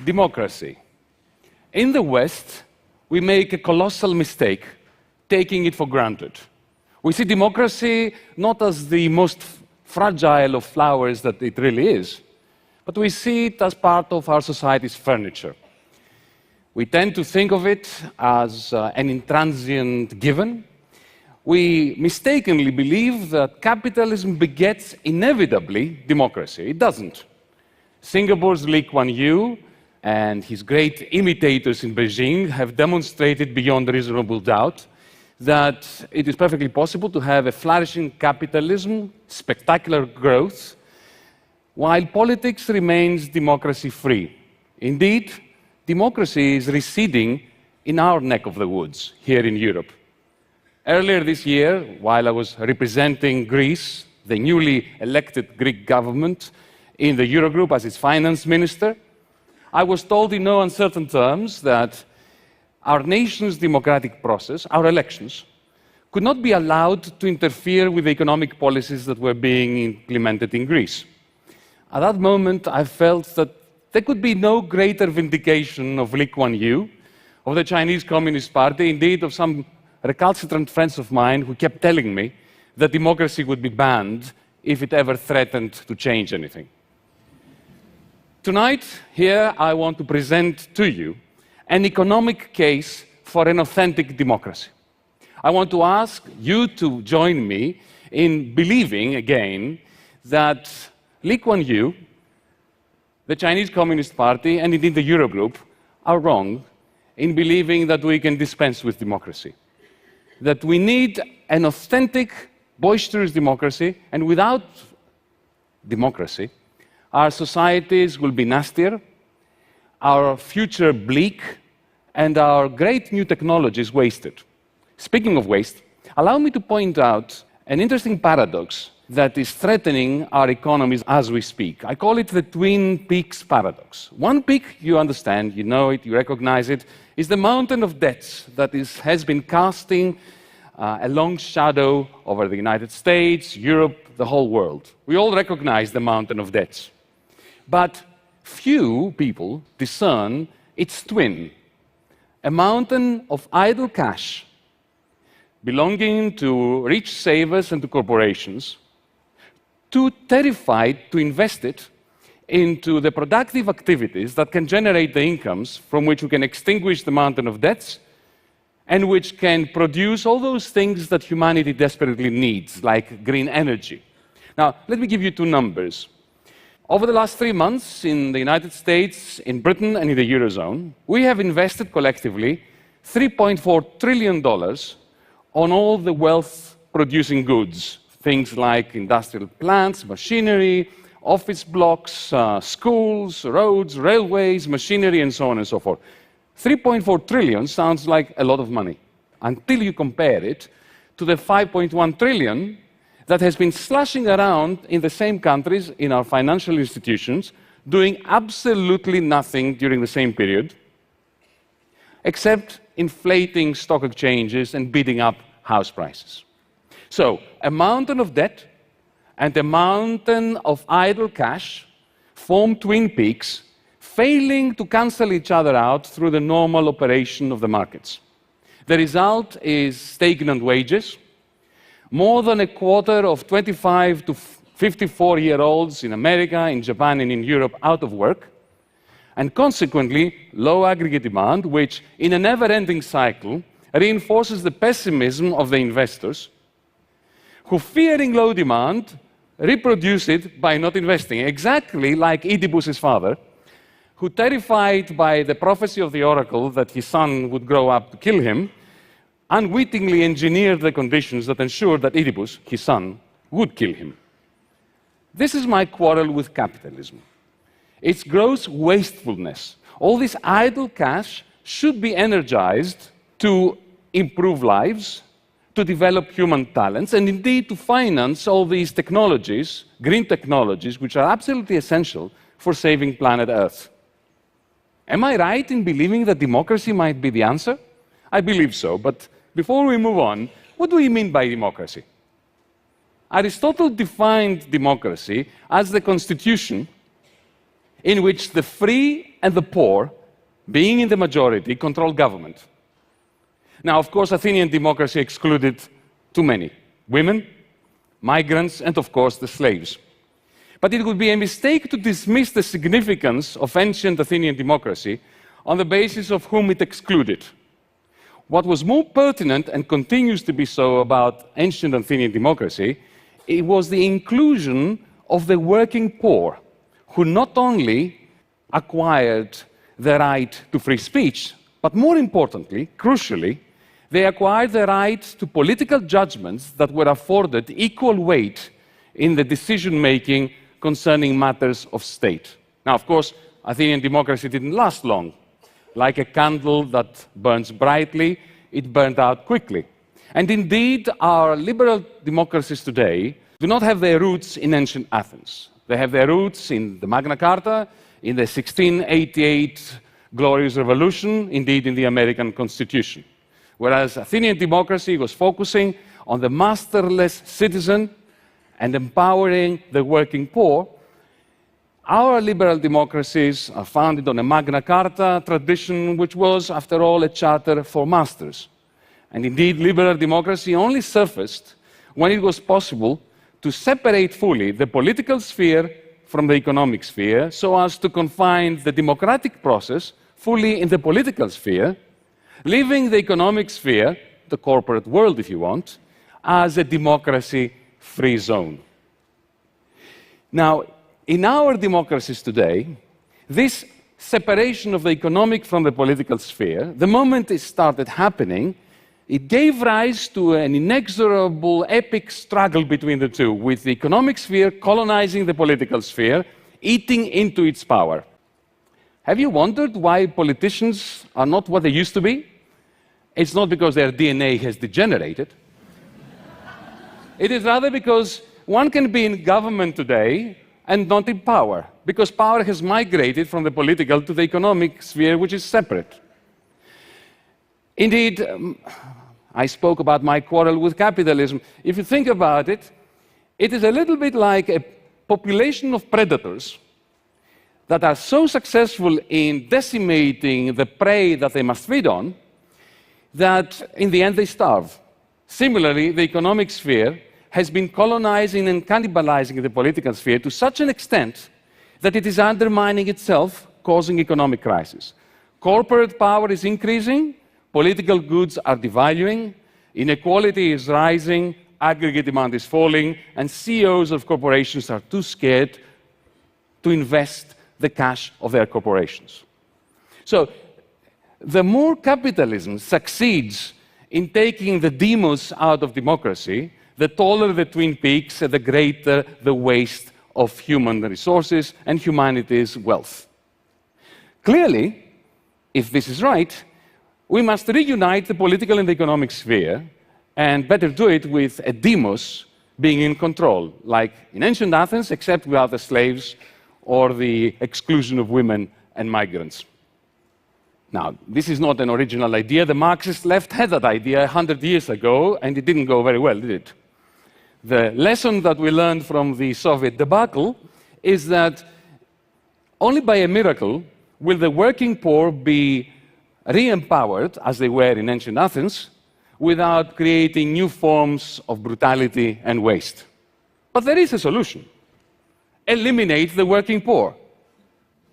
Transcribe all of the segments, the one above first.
Democracy. In the West, we make a colossal mistake, taking it for granted. We see democracy not as the most fragile of flowers that it really is, but we see it as part of our society's furniture. We tend to think of it as an intransient given. We mistakenly believe that capitalism begets inevitably democracy. It doesn't. Singapore's Lee Kuan Yew and his great imitators in Beijing have demonstrated beyond reasonable doubt that it is perfectly possible to have a flourishing capitalism, spectacular growth, while politics remains democracy-free. Indeed, democracy is receding in our neck of the woods here in Europe. Earlier this year, while I was representing Greece, the newly elected Greek government, in the Eurogroup as its finance minister, I was told in no uncertain terms that our nation's democratic process, our elections, could not be allowed to interfere with the economic policies that were being implemented in Greece. At that moment, I felt that there could be no greater vindication of Lee Kuan Yew, of the Chinese Communist Party, indeed of some recalcitrant friends of mine who kept telling me that democracy would be banned if it ever threatened to change anything. Tonight, here, I want to present to you an economic case for an authentic democracy. I want to ask you to join me in believing, again, that Lee Kuan Yew, the Chinese Communist Party, and indeed the Eurogroup are wrong in believing that we can dispense with democracy. That we need an authentic, boisterous democracy, and without democracy, our societies will be nastier, our future bleak, and our great new technologies wasted. Speaking of waste, allow me to point out an interesting paradox that is threatening our economies as we speak. I call it the Twin Peaks paradox. One peak, you understand, you know it, you recognize it, is the mountain of debts that has been casting a long shadow over the United States, Europe, the whole world. We all recognize the mountain of debts. But few people discern its twin, a mountain of idle cash belonging to rich savers and to corporations, too terrified to invest it into the productive activities that can generate the incomes from which we can extinguish the mountain of debts and which can produce all those things that humanity desperately needs, like green energy. Now, let me give you two numbers. Over the last 3 months in the United States, in Britain, and in the Eurozone, we have invested collectively $3.4 trillion on all the wealth-producing goods, things like industrial plants, machinery, office blocks, schools, roads, railways, machinery, and so on and so forth. 3.4 trillion sounds like a lot of money, until you compare it to the 5.1 trillion that has been slushing around in the same countries, in our financial institutions, doing absolutely nothing during the same period, except inflating stock exchanges and bidding up house prices. So, a mountain of debt and a mountain of idle cash form twin peaks, failing to cancel each other out through the normal operation of the markets. The result is stagnant wages. More than a quarter of 25 to 54-year-olds in America, in Japan, and in Europe out of work, and consequently, low aggregate demand, which, in a never-ending cycle, reinforces the pessimism of the investors, who, fearing low demand, reproduce it by not investing, exactly like Oedipus's father, who, terrified by the prophecy of the oracle that his son would grow up to kill him, unwittingly engineered the conditions that ensured that Oedipus, his son, would kill him. This is my quarrel with capitalism. Its gross wastefulness. All this idle cash should be energized to improve lives, to develop human talents, and indeed to finance all these technologies, green technologies, which are absolutely essential for saving planet Earth. Am I right in believing that democracy might be the answer? I believe so, but before we move on, what do we mean by democracy? Aristotle defined democracy as the constitution in which the free and the poor, being in the majority, control government. Now, of course, Athenian democracy excluded too many: women, migrants, and of course the slaves. But it would be a mistake to dismiss the significance of ancient Athenian democracy on the basis of whom it excluded. What was more pertinent, and continues to be so, about ancient Athenian democracy, it was the inclusion of the working poor, who not only acquired the right to free speech, but more importantly, crucially, they acquired the right to political judgments that were afforded equal weight in the decision-making concerning matters of state. Now, of course, Athenian democracy didn't last long. Like a candle that burns brightly, it burned out quickly. And indeed, our liberal democracies today do not have their roots in ancient Athens. They have their roots in the Magna Carta, in the 1688 Glorious Revolution, indeed in the American Constitution. Whereas Athenian democracy was focusing on the masterless citizen and empowering the working poor, our liberal democracies are founded on a Magna Carta tradition, which was, after all, a charter for masters. And indeed, liberal democracy only surfaced when it was possible to separate fully the political sphere from the economic sphere, so as to confine the democratic process fully in the political sphere, leaving the economic sphere, the corporate world if you want, as a democracy-free zone. Now, in our democracies today, this separation of the economic from the political sphere, the moment it started happening, it gave rise to an inexorable, epic struggle between the two, with the economic sphere colonizing the political sphere, eating into its power. Have you wondered why politicians are not what they used to be? It's not because their DNA has degenerated. It is rather because one can be in government today and not in power, because power has migrated from the political to the economic sphere, which is separate. Indeed, I spoke about my quarrel with capitalism. If you think about it, it is a little bit like a population of predators that are so successful in decimating the prey that they must feed on, that in the end they starve. Similarly, the economic sphere has been colonizing and cannibalizing the political sphere to such an extent that it is undermining itself, causing economic crisis. Corporate power is increasing, political goods are devaluing, inequality is rising, aggregate demand is falling, and CEOs of corporations are too scared to invest the cash of their corporations. So, the more capitalism succeeds in taking the demos out of democracy, the taller the twin peaks and the greater the waste of human resources and humanity's wealth. Clearly, if this is right, we must reunite the political and the economic sphere, and better do it with a demos being in control, like in ancient Athens, except without the slaves or the exclusion of women and migrants. Now, this is not an original idea. The Marxist left had that idea 100 years ago, and it didn't go very well, did it? The lesson that we learned from the Soviet debacle is that only by a miracle will the working poor be re-empowered, as they were in ancient Athens, without creating new forms of brutality and waste. But there is a solution. Eliminate the working poor.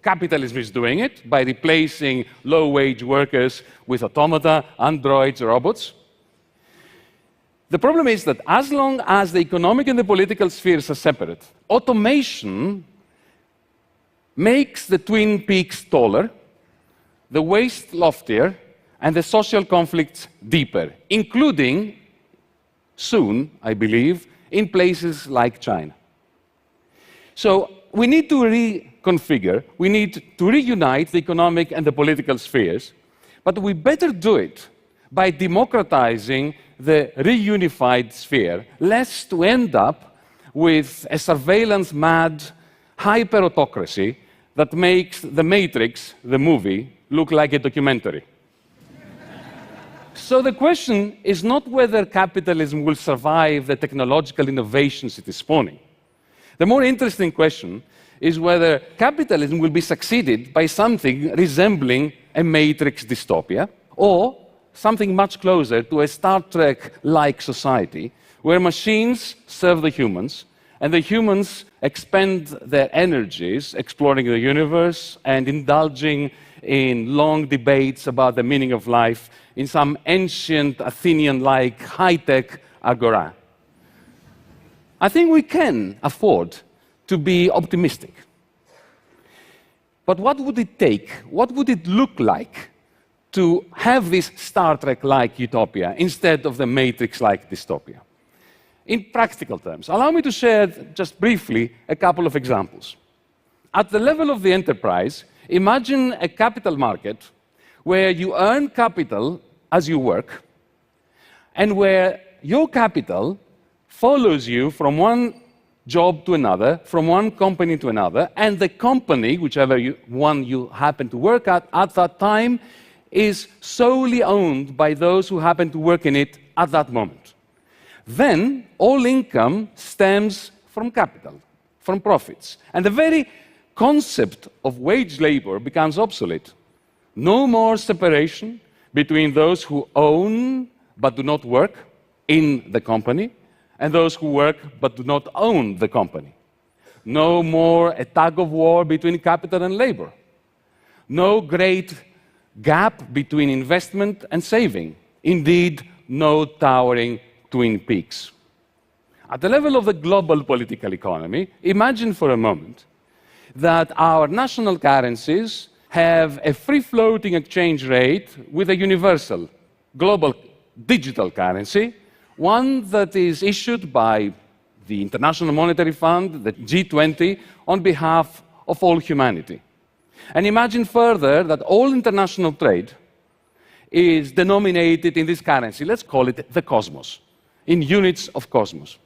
Capitalism is doing it by replacing low-wage workers with automata, androids, robots. The problem is that as long as the economic and the political spheres are separate, automation makes the twin peaks taller, the waste loftier, and the social conflicts deeper, including, soon, I believe, in places like China. So we need to reconfigure, we need to reunite the economic and the political spheres, but we better do it by democratizing the reunified sphere, lest we end up with a surveillance-mad hyper-autocracy that makes The Matrix, the movie, look like a documentary. So the question is not whether capitalism will survive the technological innovations it is spawning. The more interesting question is whether capitalism will be succeeded by something resembling a Matrix dystopia, or something much closer to a Star Trek-like society, where machines serve the humans, and the humans expend their energies exploring the universe and indulging in long debates about the meaning of life in some ancient Athenian-like high-tech agora. I think we can afford to be optimistic. But what would it take? What would it look like to have this Star Trek-like utopia instead of the Matrix-like dystopia? In practical terms, allow me to share just briefly a couple of examples. At the level of the enterprise, imagine a capital market where you earn capital as you work, and where your capital follows you from one job to another, from one company to another, and the company, whichever one you happen to work at that time, is solely owned by those who happen to work in it at that moment. Then all income stems from capital, from profits. And the very concept of wage labor becomes obsolete. No more separation between those who own but do not work in the company and those who work but do not own the company. No more a tug of war between capital and labor. No great gap between investment and saving. Indeed, no towering twin peaks. At the level of the global political economy, imagine for a moment that our national currencies have a free-floating exchange rate with a universal, global, digital currency, one that is issued by the International Monetary Fund, the G20, on behalf of all humanity. And imagine further that all international trade is denominated in this currency. Let's call it the cosmos, in units of cosmos.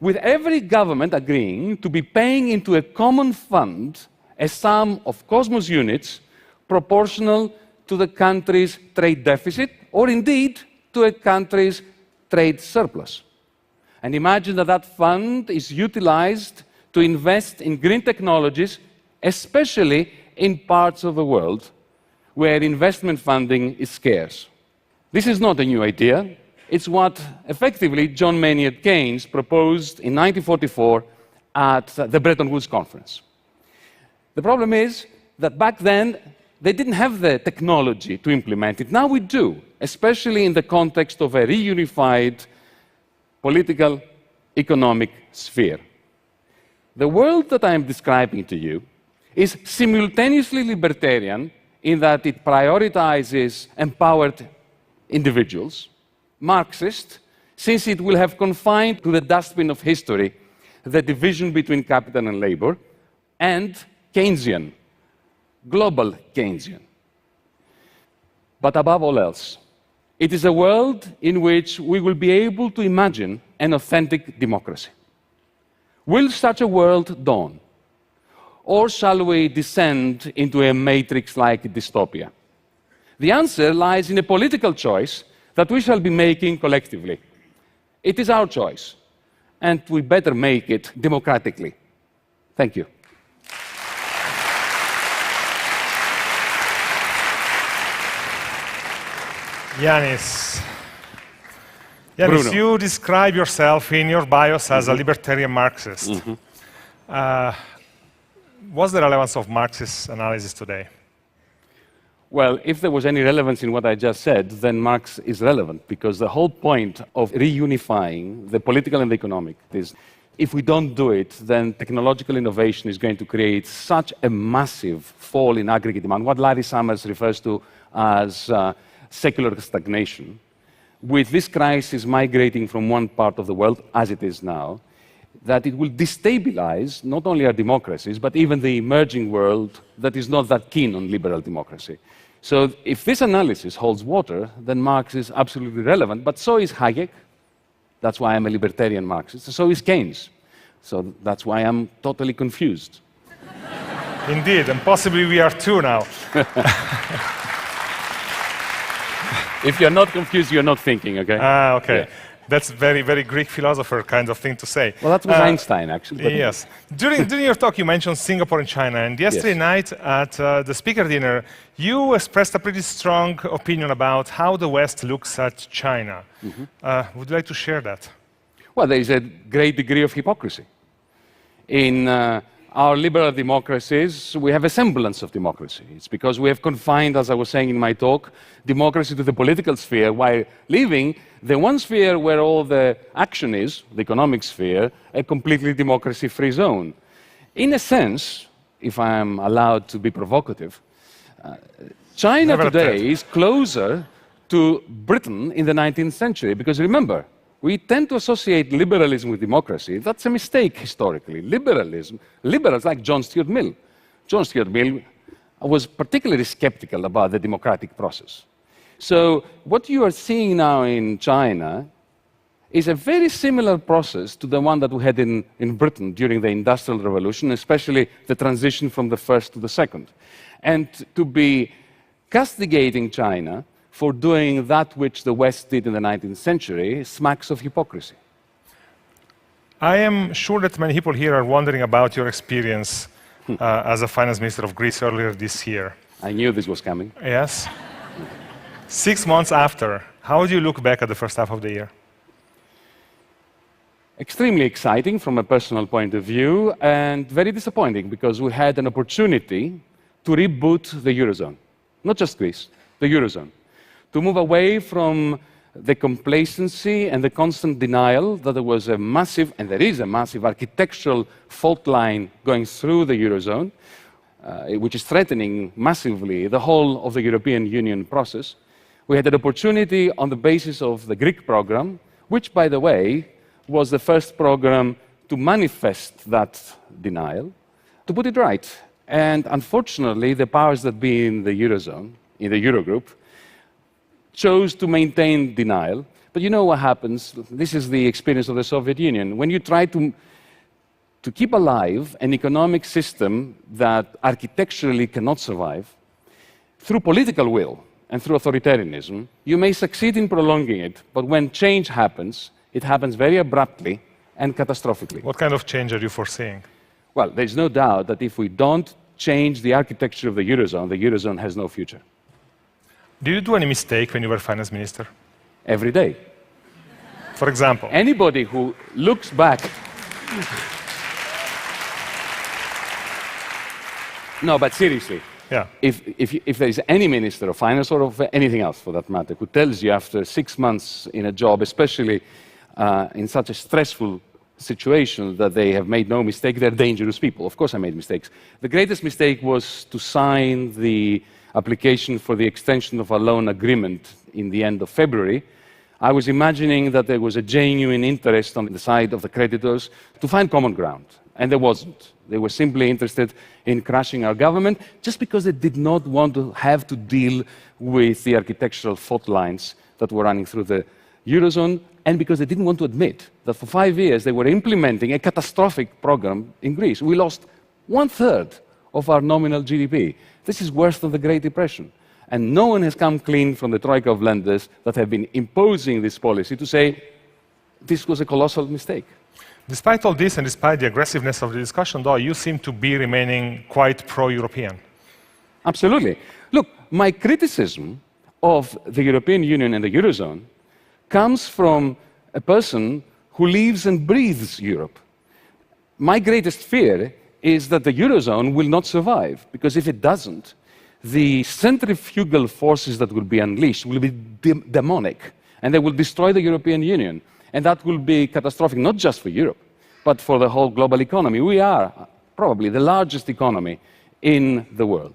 With every government agreeing to be paying into a common fund a sum of cosmos units proportional to the country's trade deficit, or indeed to a country's trade surplus. And imagine that that fund is utilized to invest in green technologies, especially in parts of the world where investment funding is scarce. This is not a new idea. It's what, effectively, John Maynard Keynes proposed in 1944 at the Bretton Woods Conference. The problem is that back then, they didn't have the technology to implement it. Now we do, especially in the context of a reunified political, economic sphere. The world that I am describing to you is simultaneously libertarian in that it prioritizes empowered individuals, Marxist, since it will have confined to the dustbin of history the division between capital and labor, and Keynesian, global Keynesian. But above all else, it is a world in which we will be able to imagine an authentic democracy. Will such a world dawn? Or shall we descend into a Matrix-like dystopia? The answer lies in a political choice that we shall be making collectively. It is our choice, and we better make it democratically. Thank you. Yanis, Bruno. You describe yourself in your bios as a libertarian Marxist. What's the relevance of Marxist analysis today? Well, if there was any relevance in what I just said, then Marx is relevant, because the whole point of reunifying the political and the economic is, if we don't do it, then technological innovation is going to create such a massive fall in aggregate demand, what Larry Summers refers to as secular stagnation. With this crisis migrating from one part of the world, as it is now, that it will destabilize not only our democracies, but even the emerging world that is not that keen on liberal democracy. So if this analysis holds water, then Marx is absolutely relevant, but so is Hayek. That's why I'm a libertarian Marxist. So is Keynes. So that's why I'm totally confused. Indeed, and possibly we are too now. If you're not confused, you're not thinking, okay? Okay. That's very, very Greek philosopher kind of thing to say. Well, that was Einstein, actually. But Yes. During your talk, you mentioned Singapore and China. And yesterday night at the speaker dinner, you expressed a pretty strong opinion about how the West looks at China. Would you like to share that? Well, there is a great degree of hypocrisy. In our liberal democracies, we have a semblance of democracy. It's because we have confined, as I was saying in my talk, democracy to the political sphere, while leaving the one sphere where all the action is, the economic sphere, a completely democracy-free zone. In a sense, if I am allowed to be provocative, China today is closer to Britain in the 19th century, because remember, we tend to associate liberalism with democracy. That's a mistake historically. Liberals like John Stuart Mill. John Stuart Mill was particularly skeptical about the democratic process. So what you are seeing now in China is a very similar process to the one that we had in Britain during the Industrial Revolution, especially the transition from the first to the second. And to be castigating China for doing that which the West did in the 19th century smacks of hypocrisy. I am sure that many people here are wondering about your experience as a finance minister of Greece earlier this year. I knew this was coming. Yes. 6 months after, how do you look back at the first half of the year? Extremely exciting from a personal point of view, and very disappointing because we had an opportunity to reboot the Eurozone. Not just Greece, the Eurozone. To move away from the complacency and the constant denial that there was a massive, and there is a massive, architectural fault line going through the Eurozone, which is threatening massively the whole of the European Union process. We had an opportunity on the basis of the Greek program, which, by the way, was the first program to manifest that denial, to put it right. And unfortunately, the powers that be in the Eurozone, in the Eurogroup, chose to maintain denial. But you know what happens? This is the experience of the Soviet Union. When you try to keep alive an economic system that architecturally cannot survive, through political will and through authoritarianism, you may succeed in prolonging it, but when change happens, it happens very abruptly and catastrophically. What kind of change are you foreseeing? Well, there's no doubt that if we don't change the architecture of the Eurozone has no future. Did you do any mistake when you were finance minister? Every day. For example? Anybody who looks back... No, but seriously, if there is any minister of finance or of anything else for that matter who tells you after 6 months in a job, especially in such a stressful situation, that they have made no mistake, they're dangerous people. Of course I made mistakes. The greatest mistake was to sign the application for the extension of a loan agreement in the end of February. I was imagining that there was a genuine interest on the side of the creditors to find common ground, and there wasn't. They were simply interested in crashing our government just because they did not want to have to deal with the architectural fault lines that were running through the Eurozone, and because they didn't want to admit that for 5 years they were implementing a catastrophic program in Greece. We lost 1/3 of our nominal GDP. This is worse than the Great Depression. And no one has come clean from the troika of lenders that have been imposing this policy to say this was a colossal mistake. Despite all this and despite the aggressiveness of the discussion, though, you seem to be remaining quite pro-European. Absolutely. Look, my criticism of the European Union and the Eurozone comes from a person who lives and breathes Europe. My greatest fear is that the Eurozone will not survive, because if it doesn't, the centrifugal forces that will be unleashed will be demonic, and they will destroy the European Union. And that will be catastrophic, not just for Europe, but for the whole global economy. We are probably the largest economy in the world.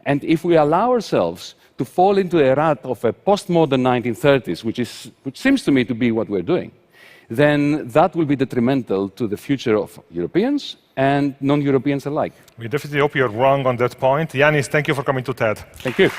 And if we allow ourselves to fall into a rut of a postmodern 1930s, which seems to me to be what we're doing, then that will be detrimental to the future of Europeans and non-Europeans alike. We definitely hope you're wrong on that point. Yanis, thank you for coming to TED. Thank you.